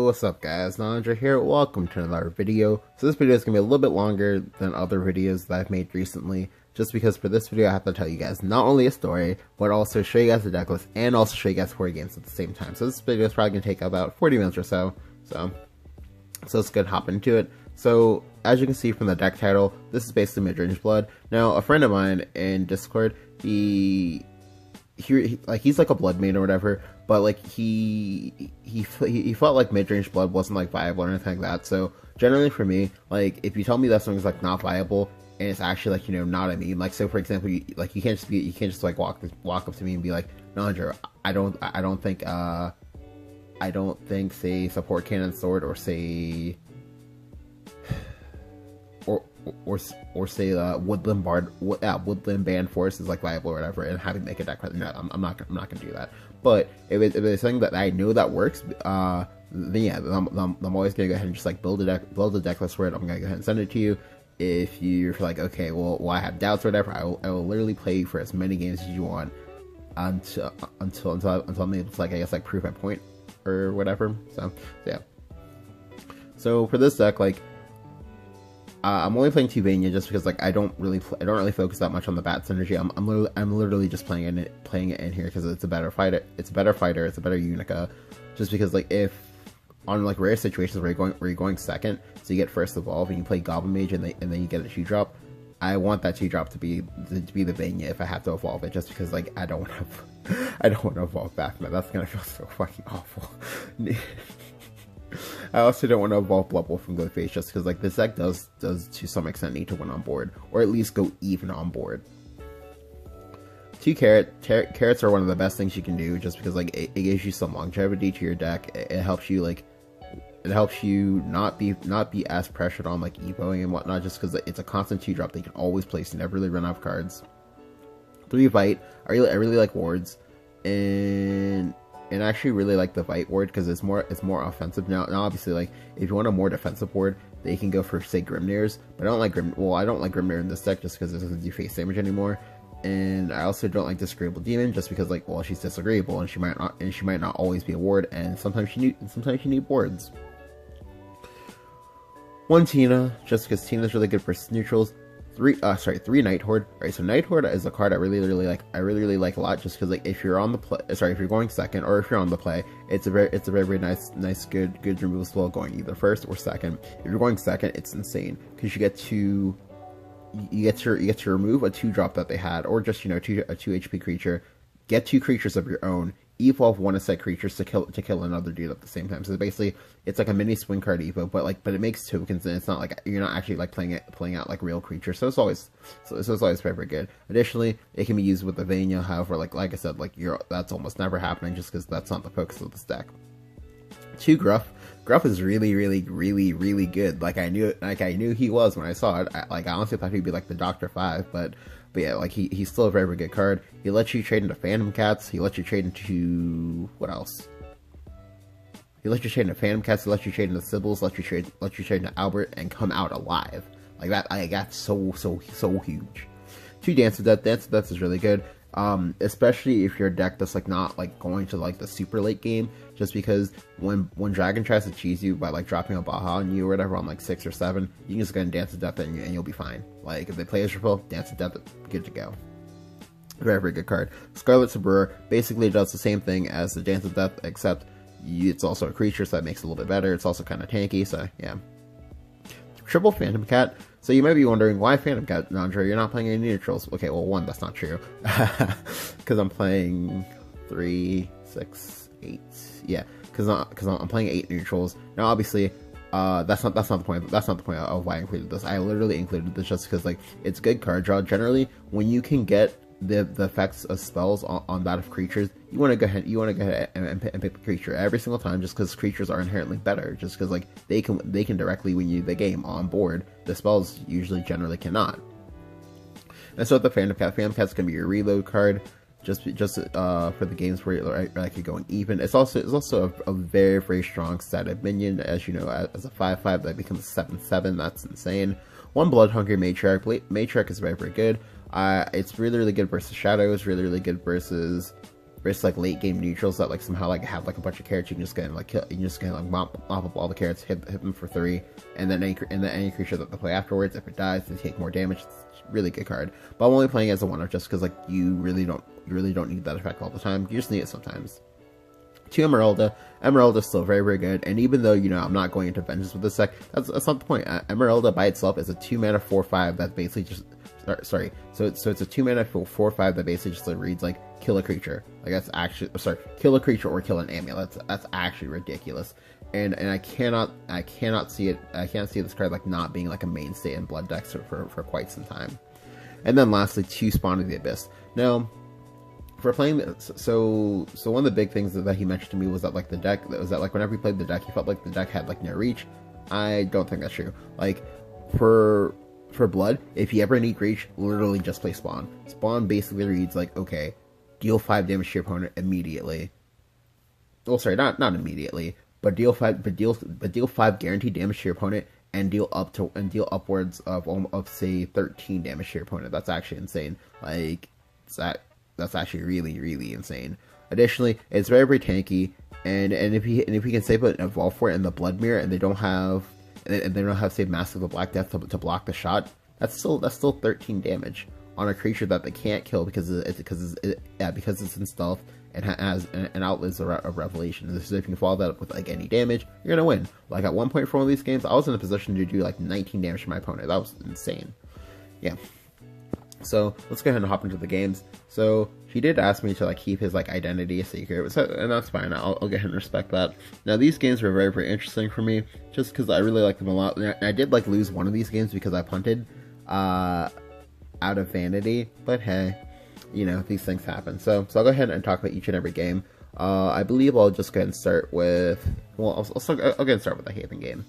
what's up guys, Nandra here, welcome to another video. So this video is going to be a little bit longer than other videos that I've made recently, just because for this video I have to tell you guys not only a story, but also show you guys the deck list, and also show you guys 4 games at the same time. So this video is probably going to take about 40 minutes or so, so let's go hop into it. So as you can see from the deck title, this is basically mid-range blood. Now a friend of mine in Discord, he's like a blood main or whatever, but like he felt like mid-range blood wasn't like viable or anything like that. So generally for me, like if you tell me that something's like not viable and it's actually like, you know, not a meme, like so for example, you can't just like walk up to me and be like, no, Andrew, I don't think say support cannon sword or say or say woodland band force is like viable or whatever, and having make a deck. No, I'm not gonna do that. But if it's something that I know that works, then yeah, I'm always gonna go ahead and just like build a deck list for it. I'm gonna go ahead and send it to you. If you're like, okay, well I have doubts or whatever, I will literally play for as many games as you want until I'm able to, like, I guess, like prove my point or whatever. So yeah. So for this deck, like, I'm only playing Tubania just because like I don't really focus that much on the bat synergy. I'm literally just playing it in here because it's a better fighter. It's a better Unica. Just because like if on like rare situations where you're going second, so you get first evolve and you play Goblin Mage and then you get a 2-drop. I want that 2-drop to be the Vania if I have to evolve it, just because like I don't want to evolve back, man. That's gonna feel so fucking awful. I also don't want to evolve Blood Wolf from Ghostface just because like this deck does to some extent need to win on board, or at least go even on board. 2 carrots are one of the best things you can do, just because like it gives you some longevity to your deck. It helps you not be as pressured on like evoing and whatnot, just because it's a constant 2-drop that you can always place. You never really run out of cards. 3 Vite. I really like wards, and I actually really like the Vite ward because it's more offensive. Now obviously, like if you want a more defensive ward, they can go for say Grimnairs, but I don't like Grimnair in this deck just because it doesn't do face damage anymore. And I also don't like Disagreeable Demon just because, like, well, she's disagreeable and she might not always be a ward, and sometimes you need wards. 1 Tina, just because Tina's really good for neutrals. 3 Nighthorde. Alright, so Nighthorde is a card I really like a lot, just because like if you're on the play, if you're going second or if you're on the play, it's a very nice good removal spell going either first or second. If you're going second, it's insane because you get to remove a 2-drop that they had, or just, you know, a 2 HP creature, get 2 creatures of your own, evolve one of said creatures to kill another dude at the same time. So basically, it's like a mini swing card evo, but it makes tokens, and it's not like you're not actually like playing out like real creatures. So it's always very good. Additionally, it can be used with the Vania. However, like I said, like that's almost never happening just because that's not the focus of this deck. 2 Gruff. Gruff is really good. Like I knew he was when I saw it. I honestly thought he'd be like the Dr. 5, but yeah, like he's still a very good card. He lets you trade into Phantom Cats. He lets you trade into what else? He lets you trade into Phantom Cats. He lets you trade into Sybils. Lets you trade into Albert and come out alive. Like that. Like that's so huge. 2 Dance of Death. Dance of Death is really good. Especially if your deck that's like not like going to like the super late game, just because when Dragon tries to cheese you by like dropping a Baja on you or whatever on like 6 or 7, you can just go and Dance to Death and you'll be fine. Like if they play Israel, Dance to Death, good to go. Very good card. Scarlet Sabrer basically does the same thing as the Dance of Death, except it's also a creature, so that makes it a little bit better. It's also kind of tanky, so yeah. Triple Phantom Cat. So you might be wondering, why Phantom Cat, Nandra? You're not playing any neutrals. Okay, well, 1, that's not true. Because I'm playing 3, 6, 8. Yeah, because I'm playing 8 neutrals. Now, obviously, that's not the point. That's not the point of why I included this. I literally included this just because like it's good card draw. Generally, when you can get the effects of spells on that of creatures, you want to go ahead and pick the creature every single time, just because creatures are inherently better, just because like they can directly win you the game on board. The spells generally cannot. And so the Phantom Cat's gonna be your reload card, just for the games where you're like you're going even. It's also a very strong static minion, as you know, as a 5/5 that becomes a 7/7. That's insane. 1 Blood Hungry Matriarch. Matriarch is very good. It's really good versus Shadows, really good versus versus like late game neutrals that like somehow like have like a bunch of carrots. You can just get like kill, you can just get like mop up all the carrots, hit them for 3, and then any creature that they play afterwards, if it dies, they take more damage. It's a really good card. But I'm only playing as a 1-off just because like you really don't need that effect all the time. You just need it sometimes. 2 Emeralda. Emeralda is still very, very good, and even though, you know, I'm not going into Vengeance with this deck, that's not the point. Emeralda by itself is a 2-mana 4/5 that basically just... Sorry, so it's a 2-mana 4/5 that basically just like, reads like, kill a creature. Like, that's actually... Sorry, kill a creature or kill an amulet. That's actually ridiculous. And I cannot see it... I can't see this card, like, not being, like, a mainstay in Blood decks for quite some time. And then lastly, 2 Spawn of the Abyss. Now... For playing this, so one of the big things that he mentioned to me was that like the deck was that like whenever he played the deck, he felt like the deck had like no reach. I don't think that's true. Like for Blood, if you ever need reach, literally just play Spawn. Spawn basically reads like, okay, deal 5 damage to your opponent immediately. Well, sorry, not immediately, but deal 5 guaranteed damage to your opponent and deal upwards of say 13 damage to your opponent. That's actually insane. Like that's actually really, really insane. Additionally, it's very, very tanky, and if he can save an Evolve for it in the Blood Mirror, and they don't have say Mask of Black Death to block the shot, that's still 13 damage on a creature that they can't kill because it's in stealth and has and outlives a revelation. So if you can follow that up with like any damage, you're gonna win. Like at one point for one of these games, I was in a position to do like 19 damage to my opponent. That was insane. Yeah. So let's go ahead and hop into the games. So he did ask me to like keep his like identity a secret, and that's fine. I'll go ahead and respect that. Now these games were very, very interesting for me, just because I really like them a lot. And I did like lose one of these games because I punted out of vanity, but hey, you know, these things happen. So I'll go ahead and talk about each and every game. I believe I'll just go ahead and start with, well, I'll go ahead and start with the Haven game.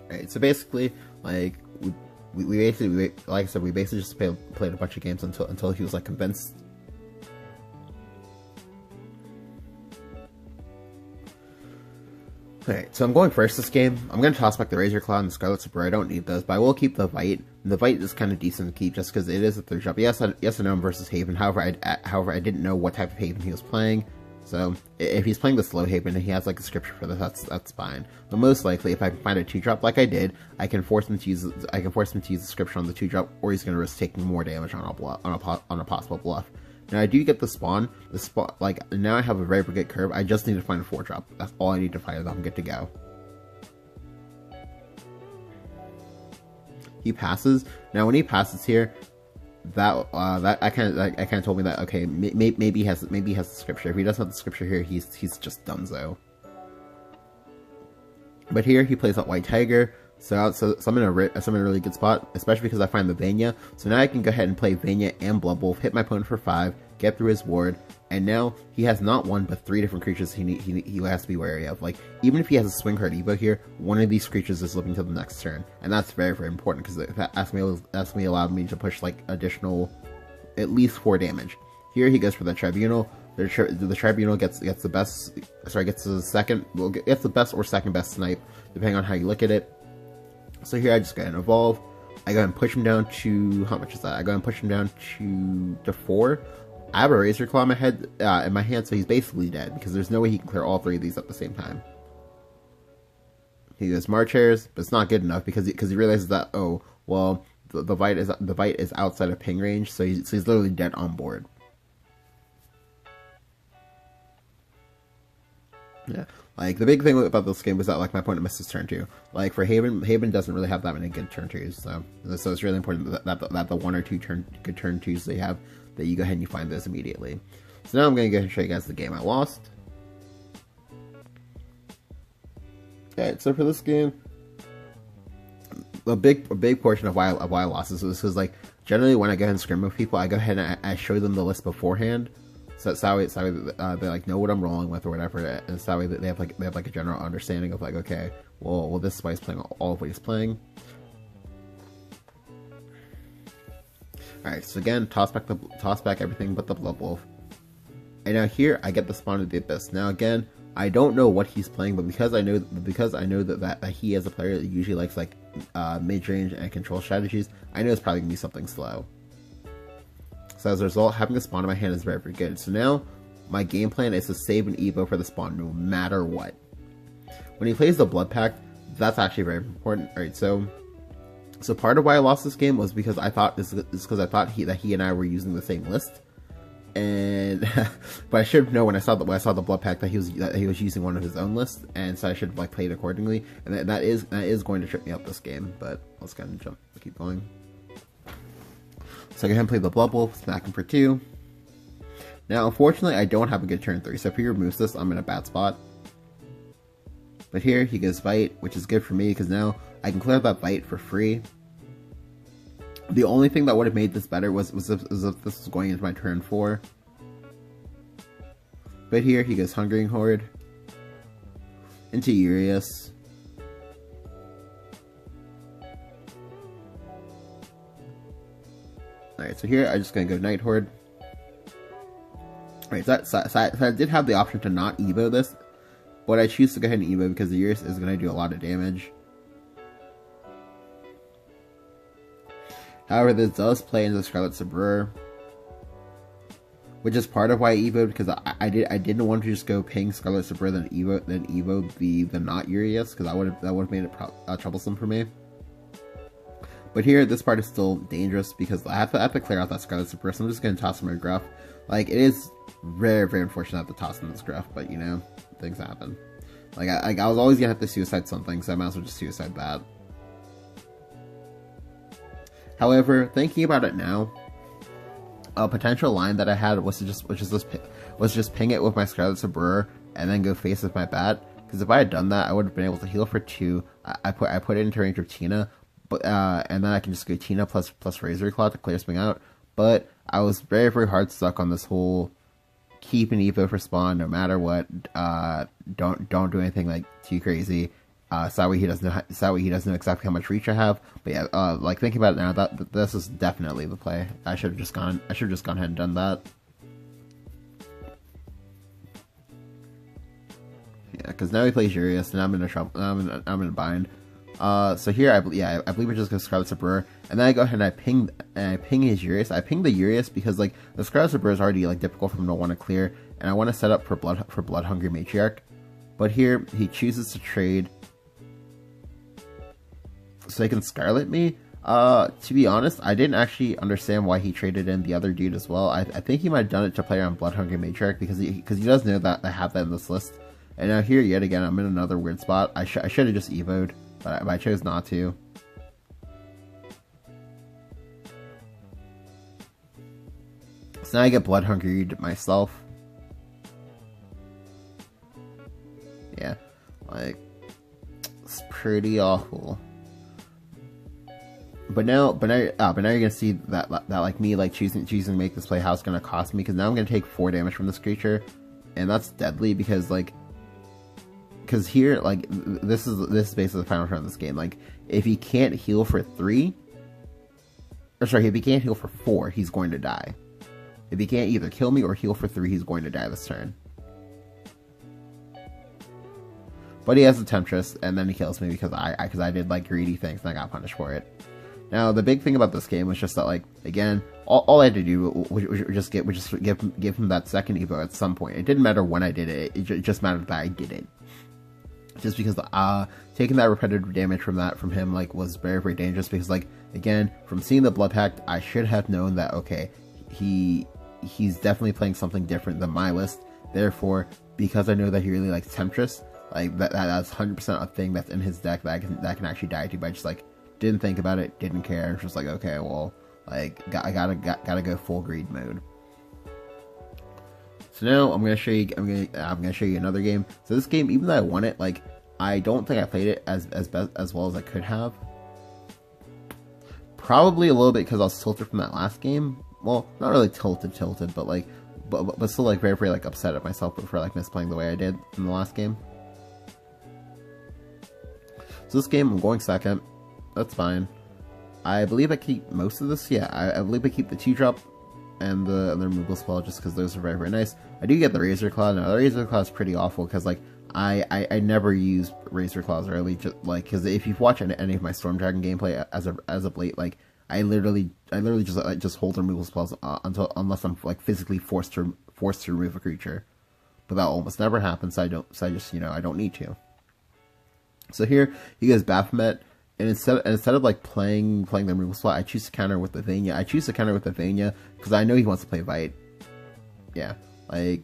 Right, so basically, like we basically, like I said, we basically just played a bunch of games until he was like convinced. Alright, so I'm going first this game. I'm going to toss back the Razor Claw and the Scarlet Super. I don't need those, but I will keep the Vite. The Vite is kind of decent to keep just because it is a 3-drop. Yes, I know him versus Haven. However, I didn't know what type of Haven he was playing. So if he's playing the slow Haven and he has like a scripture for this, that's fine. But most likely, if I can find a 2-drop like I did, I can force him to use the scripture on the 2-drop, or he's going to risk taking more damage on a possible bluff. Now I do get the spawn. Like now I have a very good curve. I just need to find a 4-drop. That's all I need to find, and I'm good to go. He passes. Now when he passes here, that kind of told me that okay, maybe he has the scripture. If he doesn't have the scripture here, he's just donezo. But here he plays that White Tiger, so I'm in a really good spot, especially because I find the Vanya. So now I can go ahead and play Vanya and Blood Wolf, hit my opponent for 5, get through his ward, and now he has not 1 but 3 different creatures he has to be wary of. Like even if he has a swing card Evo here, one of these creatures is living to the next turn, and that's very, very important because that's allowed me to push like additional at least 4 damage. Here he goes for the Tribunal. The Tribunal gets the best. Sorry, gets the best or second best snipe, depending on how you look at it. So here I just go ahead and evolve. I go ahead and push him down to, how much is that? I go ahead and push him down to 4. I have a Razor Claw in my hand, so he's basically dead because there's no way he can clear all 3 of these at the same time. He goes March Hairs, but it's not good enough because he realizes that, oh well, the Vite is outside of ping range, so he's literally dead on board. Yeah, like the big thing about this game was that like my opponent missed his turn 2. Like for Haven doesn't really have that many good turn 2s, so it's really important that the 1 or 2 good turn 2s they have, that you go ahead and you find those immediately. So now I'm going to go ahead and show you guys the game I lost. Alright, so for this game, a big portion of why I lost is because like generally when I go ahead and scrim with people, I go ahead and I show them the list beforehand. So it's that way they like know what I'm rolling with or whatever, and it's that way that they have like a general understanding of like, okay, well this is why he's playing all of what he's playing. Alright, so again, toss back everything but the Blood Wolf. And now here I get the Spawn of the Abyss. Now again, I don't know what he's playing, but because I know that he is a player that usually likes like mid-range and control strategies, I know it's probably gonna be something slow. So as a result, having a spawn in my hand is very, very good. So now my game plan is to save an Evo for the spawn no matter what. When he plays the Blood Pact, that's actually very important. Alright, so part of why I lost this game was because I thought that he and I were using the same list. And but I should have known when I saw the Blood Pact that he was using one of his own lists, and so I should have like played accordingly. And that is going to trip me up this game. But let's go ahead and keep going. So I go ahead and play the Blood Wolf, smack him for 2. Now, unfortunately, I don't have a good turn 3, so if he removes this, I'm in a bad spot. But here, he goes Bite, which is good for me, because now I can clear that Bite for free. The only thing that would have made this better was if this was going into my turn 4. But here, he goes Hungering Horde into Urias. Alright, so here I'm just going to go Night Horde. Alright, so I did have the option to not Evo this, but I choose to go ahead and Evo because the Urias is going to do a lot of damage. However, this does play into the Scarlet Sabrer, which is part of why I Evo'd, because I didn't want to just go ping Scarlet Sabrer then Evo the not Urias, because that would have made it troublesome for me. But here, this part is still dangerous because I have to clear out that Scarlet Sabrer, so I'm just going to toss him in Gruff. Like, it is very, very unfortunate to have to toss in this Gruff, but you know, things happen. Like, I was always going to have to suicide something, so I might as well just suicide that. However, thinking about it now, a potential line that I had was to just ping it with my Scarlet Sabrer and then go face with my bat. Because if I had done that, I would have been able to heal for 2. I put it into range of Tina, but and then I can just go Tina plus Razor Claw to clear something out. But I was very, very hard stuck on this whole keep an Evo for spawn no matter what. Don't do anything like too crazy. That way he doesn't know exactly how much reach I have. But yeah, like thinking about it now, this is definitely the play. I should have just gone ahead and done that. Yeah, because now he plays Urias, and I'm in trouble. I'm in a bind. So here I believe it just goes Scarlet Sabrer, and then I go ahead and I ping his Urias. I ping the Urias because like the Scarlet Sabrer is already like difficult for him to want to clear, and I want to set up for Blood Hungry Matriarch. But here he chooses to trade, so they can Scarlet me. To be honest, I didn't actually understand why he traded in the other dude as well. I think he might have done it to play around Blood Hungry Matriarch because he does know that I have that in this list. And now here yet again, I'm in another weird spot. I should have just Evo'd, but I chose not to. So now I get Blood Hungry myself. Yeah, like it's pretty awful. But now you're gonna see that like me like choosing to make this play how it's gonna cost me, because now I'm gonna take 4 damage from this creature, and that's deadly because here like this is basically the final turn of this game. Like if he can't heal for 3, or sorry, if he can't heal for 4, he's going to die. If he can't either kill me or heal for 3, he's going to die this turn. But he has a Temptress, and then he kills me because I did like greedy things and I got punished for it. Now the big thing about this game was just that, like, again, all I had to do was just give him that second Evo at some point. It didn't matter when I did it; it just mattered that I did it. Just because taking that repetitive damage from him like was very, very dangerous. Because like again, from seeing the Blood Pact, I should have known that okay, he's definitely playing something different than my list. Therefore, because I know that he really likes Temptress, like that's 100% a thing that's in his deck that can actually die to by just like. Didn't think about it, didn't care. It's just like, okay, well, like I gotta go full greed mode. So now I'm gonna show you another game. So this game, even though I won it, like I don't think I played it as well as I could have. Probably a little bit because I was tilted from that last game. Well, not really tilted, but like, but still like very, very like upset at myself for like misplaying the way I did in the last game. So this game, I'm going second. That's fine. I believe I keep most of this. Yeah, I believe I keep the 2-drop. and the removal spell, just because those are very, very nice. I do get the Razor Claw. Now, the Razor Claw is pretty awful, because, like, I never use Razor Claws early, just, like, because if you've watched any of my Storm Dragon gameplay as of late, like, I literally just hold removal spells unless I'm, like, physically forced to remove a creature. But that almost never happens, so I just, you know, I don't need to. So here, he goes Baphomet, and instead of like playing the removal spell, I choose to counter with the Vania. I choose to counter with the Vania because I know he wants to play Vite. Yeah, like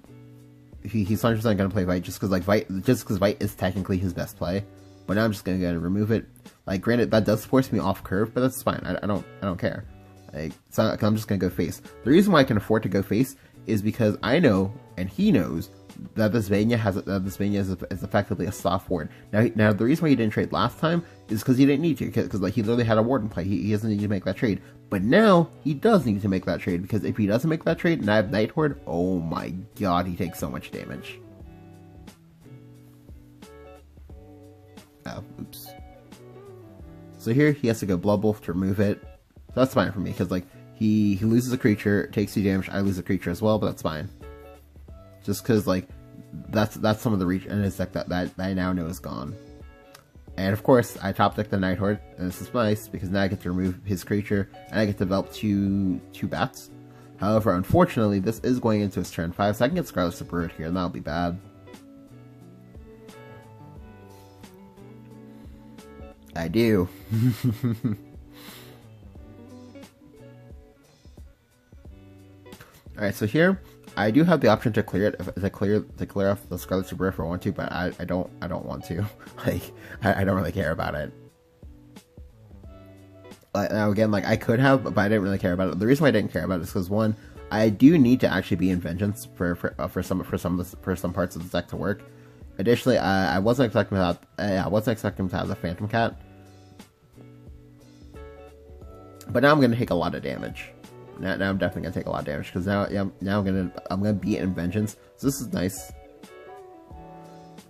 he's 100% gonna play Vite just because Vite is technically his best play. But now I'm just gonna go and remove it. Like, granted, that does force me off curve, but that's fine. I don't care. Like, I'm just gonna go face. The reason why I can afford to go face is because I know, and he knows, that this Vania is effectively a soft ward. Now the reason why he didn't trade last time is because he didn't need to, because like he literally had a ward in play. He doesn't need to make that trade. But now he does need to make that trade, because if he doesn't make that trade and I have Night Horde, oh my god, he takes so much damage. Oh, oops. So here he has to go Blood Wolf to remove it. So that's fine for me, because like he loses a creature, takes 2 damage, I lose a creature as well, but that's fine. Just because, like, that's some of the reach in his deck that I now know is gone. And of course, I top deck the Night Horde, and this is nice because now I get to remove his creature, and I get to develop two bats. However, unfortunately, this is going into his turn 5, so I can get Scarlet Super here, and that'll be bad. I do. Alright, so here I do have the option to clear it, to clear off the Scarlet Super if I want to, but I don't want to. Like, I don't really care about it. Now again, like, I could have, but I didn't really care about it. The reason why I didn't care about it is because, one, I do need to actually be in Vengeance for some parts of the deck to work. Additionally, I wasn't expecting to have the Phantom Cat, but now I'm gonna take a lot of damage. Now I'm definitely gonna take a lot of damage, because now I'm gonna be in Vengeance. So this is nice.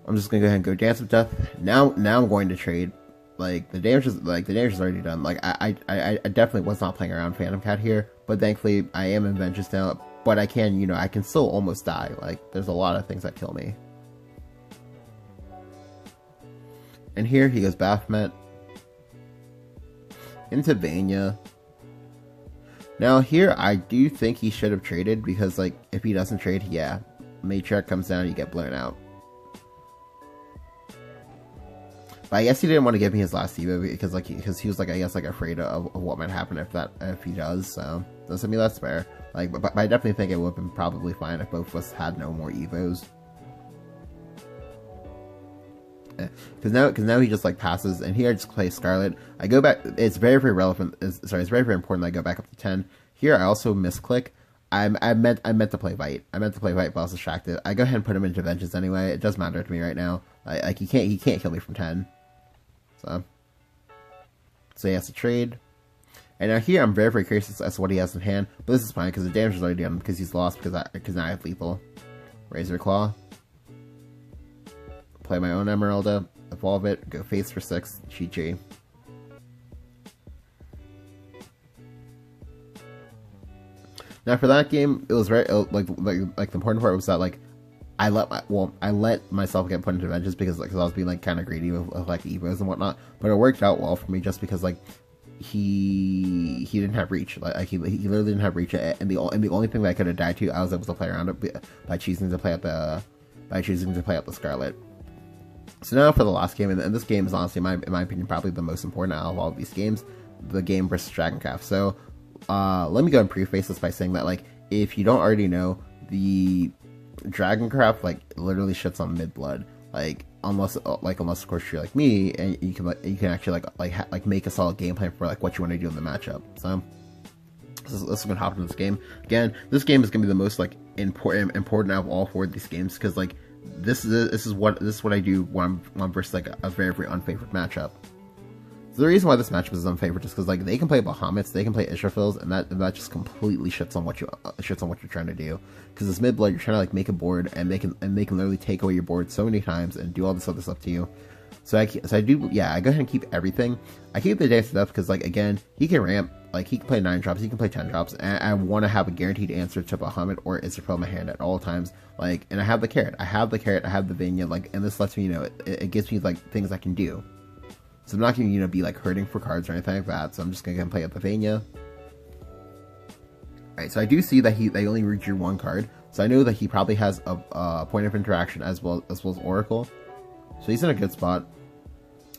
I'm just gonna go ahead and go Dance of Death. Now I'm going to trade. Like, the damage is already done. Like, I definitely was not playing around Phantom Cat here, but thankfully I am in Vengeance now. But I can, you know, I can still almost die. Like, there's a lot of things that kill me. And here he goes Baphomet into Vania. Now here, I do think he should have traded, because, like, if he doesn't trade, yeah, Matriarch comes down, you get blown out. But I guess he didn't want to give me his last Evo, because he was, like, I guess, like, afraid of what might happen if he does, so, I mean, that's fair. Like, but I definitely think it would have been probably fine if both of us had no more Evos. Because now he just, like, passes, and here I just play Scarlet. I go back. It's very, very relevant. It's very, very important that I go back up to 10. Here I also misclick. I meant to play Vite. I meant to play Vite, but I was distracted. I go ahead and put him into Vengeance anyway. It doesn't matter to me right now. Like, he can't kill me from 10. So he has to trade. And now here I'm very, very curious as to what he has in hand. But this is fine, because the damage is already done, because he's lost, because now I have lethal. Razor Claw. Play my own Emeralda, evolve it, go face for 6, GG. Now for that game, it was very like the important part was that, like, I let myself get put into Vengeance because I was being, like, kind of greedy with like Evos and whatnot, but it worked out well for me just because, like, he didn't have reach. Like, he literally didn't have reach, and the only thing that I could have died to, I was able to play around it by choosing to play out the Scarlet. So now for the last game, and this game is honestly, in my opinion, probably the most important out of all of these games, the game versus Dragoncraft. So let me go and preface this by saying that, like, if you don't already know, the Dragoncraft, like, literally shits on midblood. Like, unless of course you're like me, and you can actually like make a solid game plan for, like, what you want to do in the matchup. So let's go hop into this game. Again, this game is gonna be the most, like, important out of all 4 of these games, because, like, this is what I do when I'm versus, like, a very, very unfavored matchup. So the reason why this matchup is unfavored is because, like, they can play Bahamut's, they can play Israfils, and that just completely shits on what you're trying to do. Because this midblood, you're trying to, like, make a board, and they can literally take away your board so many times and do all this other stuff to you. So I do, yeah, I go ahead and keep everything. I keep the Dance of Death because, like, again, he can ramp, like, he can play 9 drops, he can play 10 drops, and I want to have a guaranteed answer to Bahamut or Israfel in my hand at all times. Like, and I have the carrot, I have the Vanya, like, and this lets me, it gives me, like, things I can do. So I'm not going to, be, like, hurting for cards or anything like that, so I'm just going to go and play up the Vanya. Alright, so I do see that they only redrew 1 card, so I know that he probably has a point of interaction as well as Oracle. So he's in a good spot.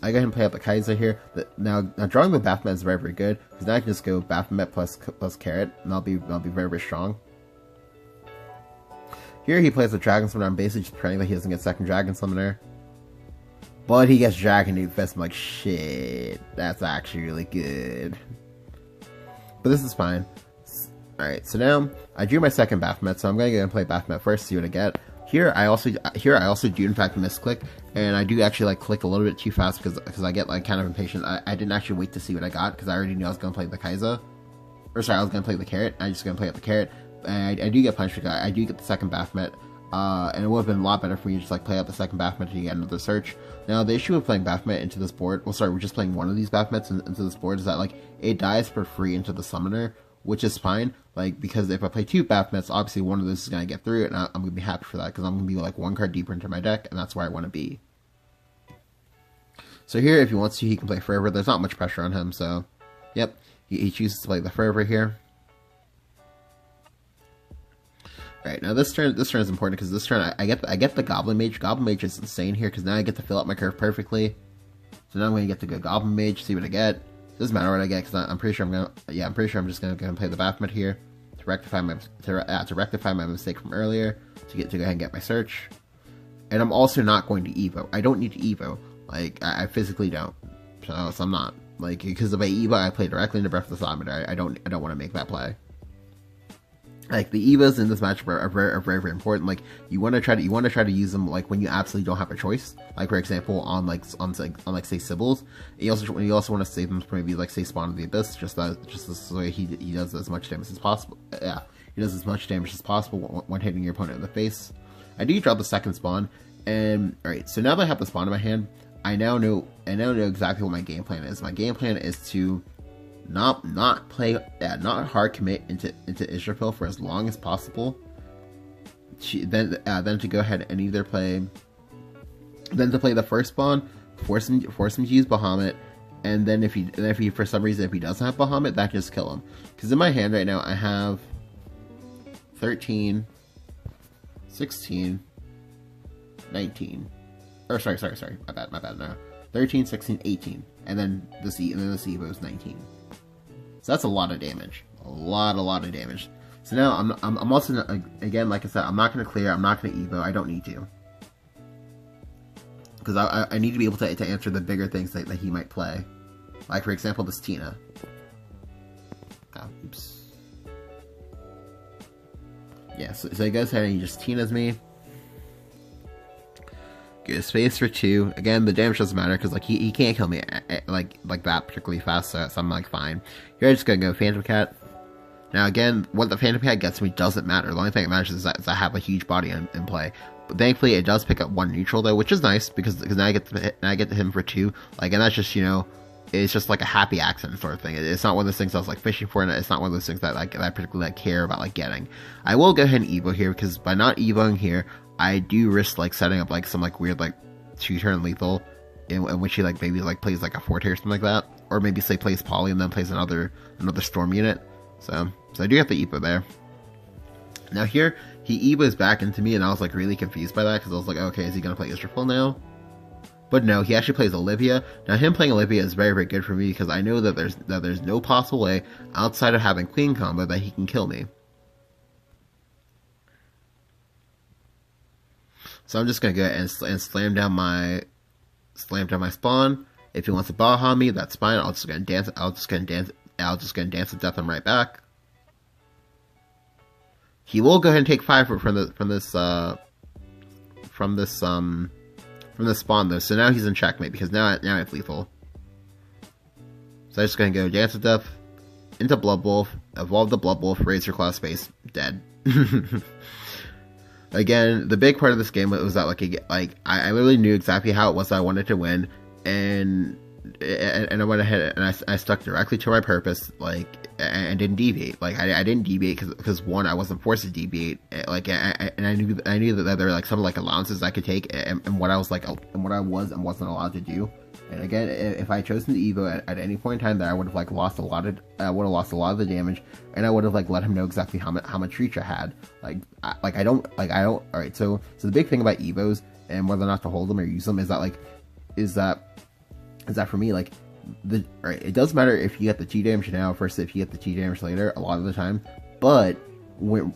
I go ahead and play out the Kaiser here. Now drawing the Baphomet is very, very good, because now I can just go Baphomet plus Carrot, and I'll be very, very strong. Here he plays the Dragon Summoner. I'm basically just praying that he doesn't get second Dragon Summoner. But he gets Dragon Nuke Fist. I'm like, shit, that's actually really good. But this is fine. Alright, so now I drew my second Baphomet, so I'm gonna go and play Baphomet first, see what I get. Here I also do in fact misclick, and I do actually like click a little bit too fast because I get like kind of impatient. I didn't actually wait to see what I got because I already knew I was gonna play the Kaiser. Or sorry, I was gonna play the Carrot. I'm just gonna play up the Carrot. And I do get punched because I do get the second Baphomet. And it would have been a lot better for me to just like play out the second Baphomet to get another search. Now the issue with playing Baphomet into this board, well sorry, we're just playing one of these Baphomets into this board, is that like it dies for free into the summoner, which is fine, like, because if I play 2 Baphomets, obviously one of those is going to get through it, and I'm going to be happy for that, because I'm going to be, like, 1 card deeper into my deck, and that's where I want to be. So here, if he wants to, he can play Forever. There's not much pressure on him, so, yep, he chooses to play the Forever here. Alright, now this turn is important, because this turn, I get the Goblin Mage. Goblin Mage is insane here, because now I get to fill up my curve perfectly. So now I'm going to get to go Goblin Mage, see what I get. Doesn't matter what I get because I'm pretty sure I'm just gonna go and play the Baphomet here to rectify my mistake from earlier to go ahead and get my search. And I'm also not going to Evo. I don't need to Evo. Like I physically don't. So I'm not, like, because if I Evo, I play directly into Breath of the Summoner. I don't want to make that play. Like the Evas in this matchup are very, very important. Like you want to try to use them like when you absolutely don't have a choice. Like for example on say Sybils. You also want to save them for maybe like say Spawn of the Abyss. Just this way he does as much damage as possible. Yeah, he does as much damage as possible when hitting your opponent in the face. I do draw the second Spawn, and alright. So now that I have the Spawn in my hand, I now know exactly what my game plan is. My game plan is to not hard commit into Israfel for as long as possible. Then to go ahead and either play the first Spawn, force him to use Bahamut, and then if he for some reason if he doesn't have Bahamut, that can just kill him. Because in my hand right now I have 13, 16, 19. Or sorry, my bad now. 13, 16, 18, and then the Evo is 19. So that's a lot of damage. A lot of damage. So now I'm also, again, like I said, I'm not going to clear, I'm not going to Evo, I don't need to. Because I need to be able to answer the bigger things that he might play. Like, for example, this Tina. Oh, oops. Yeah, so he goes ahead and he just Tinas me. Get a space for 2. Again, the damage doesn't matter because like he can't kill me like that particularly fast, so I'm like fine. Here I'm just gonna go Phantom Cat. Now again, what the Phantom Cat gets me doesn't matter. The only thing that matters is that I have a huge body in play. But thankfully, it does pick up 1 neutral though, which is nice because now I get to him for 2. Like, and that's just it's just like a happy accident sort of thing. It's not one of those things I was like fishing for, and it's not one of those things that I particularly care about like getting. I will go ahead and Evo here because by not Evoing here, I do risk like setting up like some like weird like 2-turn lethal in which he like maybe like plays like a Forte or something like that, or maybe say plays Poly and then plays another Storm unit. So I do have the Evo there. Now here he Evos back into me, and I was like really confused by that because I was like, okay, is he gonna play Israfel now? But no, he actually plays Olivia. Now him playing Olivia is very, very good for me because I know that there's no possible way outside of having Queen combo that he can kill me. So I'm just gonna go and slam down my Spawn. If he wants to Baha me, that's fine. I'll just gonna dance to death him right back. He will go ahead and take 5 from this Spawn though. So now he's in checkmate because now I have lethal. So I'm just gonna go Dance of Death into Blood Wolf, evolve the Blood Wolf, raise your claw space, dead. again, the big part of this game was that I literally knew exactly how it was that I wanted to win, and I went ahead and I stuck directly to my purpose, like, and didn't deviate. Like, I didn't deviate because one, I wasn't forced to deviate, like, and I knew that there were like some like allowances I could take, and what I was like, and what I was and wasn't allowed to do. And again, if I had chosen the Evo at any point in time, there I would have like lost a lot of the damage, and I would have like let him know exactly how much reach I had. I don't. All right, so the big thing about Evos and whether or not to hold them or use them is that for me, like, alright, it does matter if you get the G damage now versus if you get the G damage later a lot of the time, but when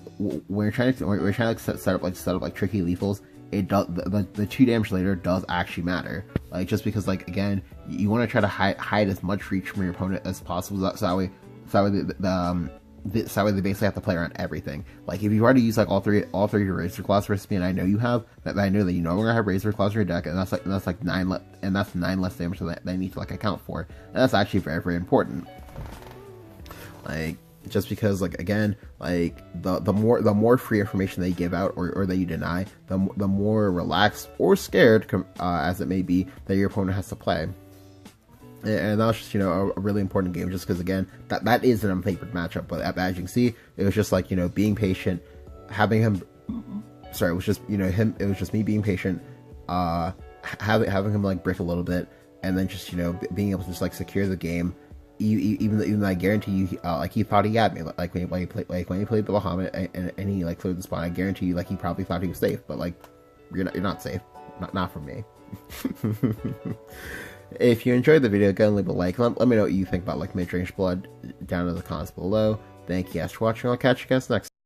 we're trying to like set up tricky lethals, it does, the 2 damage later does actually matter. Like, just because, like, again, you want to try to hide as much reach from your opponent as possible, so that way they basically have to play around everything. Like, if you've already used like all three of your Razor Claws recipe, and I know you have, that I know that you no longer have Razor Claws in your deck, and that's 9 less damage that I need to like account for, and that's actually very, very important. Like, just because, like, again, like, the more free information they give out or that you deny, the more relaxed or scared, as it may be, that your opponent has to play. And that was just, a really important game, just because, again, that is an unfavored matchup. But as you can see, it was just like, being patient, having him. Sorry, it was just it was just me being patient, having him like brick a little bit, and then just being able to just like secure the game. Even though I guarantee you, like, he thought he had me. Like when he played the Bahamut and he like cleared the spot, I guarantee you, like, he probably thought he was safe. But like, you're not safe, not from me. If you enjoyed the video, go and leave a like. Let me know what you think about like mid-range blood down in the comments below. Thank you guys for watching. I'll catch you guys next time.